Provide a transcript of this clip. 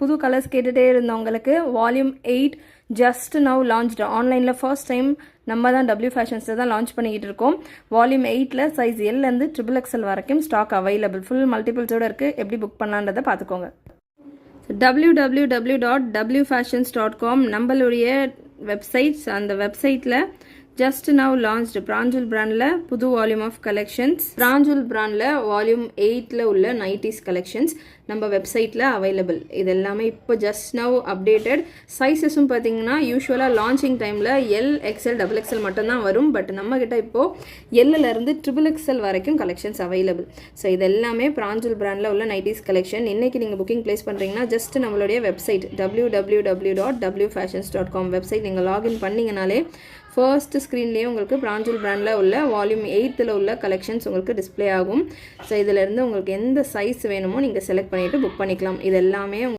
புது கலர்ஸ் கேட்டுகிட்டே இருந்தவங்களுக்கு வால்யூம் 8 ஜஸ்ட் நவ் லான்ச்டு. ஆன்லைனில் ஃபர்ஸ்ட் டைம் நம்ம தான் டபிள்யூ ஃபேஷன்ஸில் தான் லான்ச் பண்ணிக்கிட்டு இருக்கோம். வால்யூம் 8ல் சைஸ் எல்லேருந்து XXL வரைக்கும் ஸ்டாக் அவைலபிள். ஃபுல் மல்டிபிள்ஸோடு இருக்குது. எப்படி புக் பண்ணலான்றதை பார்த்துக்கோங்க. www.wfashions.com நம்மளுடைய வெப்சைட்ஸ். அந்த வெப்சைட்டில் ஜஸ்ட் நவ் லான்ச்டு பிராஞ்சூல் பிராண்டில் புது வால்யூம் ஆஃப் கலெக்ஷன்ஸ், பிராஞ்சூல் பிராண்டில் வால்யூம் 8ல் உள்ள நைட்டிஸ் கலெக்ஷன்ஸ் நம்ம வெப்சைட்டில் அவைலபிள். இது எல்லாமே இப்போ ஜஸ்ட் நவ் அப்டேட்டட். சைஸஸும் பார்த்தீங்கன்னா யூஸ்வலாக லான்ச்சிங் டைமில் எல், XL, XXL மட்டும்தான் வரும். பட் நம்மக்கிட்ட இப்போது எல்லிருந்து XXL வரைக்கும் கலெக்ஷன்ஸ் அவைலபிள். ஸோ இது எல்லாமே பிராஞ்சூல் பிராண்டில் உள்ள நைட்டிஸ் கலெக்ஷன். இன்றைக்கி நீங்கள் புக்கிங் ப்ளேஸ் பண்ணுறீங்கன்னா ஜஸ்ட் நம்மளுடைய வெப்சைட் www.wfashions.com வெப்சைட் நீங்கள் லாகின் பண்ணிங்கனாலே ஃபர்ஸ்ட் ஸ்க்ரீன்லேயே உங்களுக்கு பிராஞ்சூல் பிராண்டில் உள்ள வால்யூம் 8ல் உள்ள கலெக்ஷன்ஸ் உங்களுக்கு டிஸ்பிளே ஆகும். ஸோ இதிலேருந்து உங்களுக்கு எந்த சைஸ் வேணுமோ நீங்கள் செலக்ட் பண்ணிவிட்டு புக் பண்ணிக்கலாம். இது எல்லாமே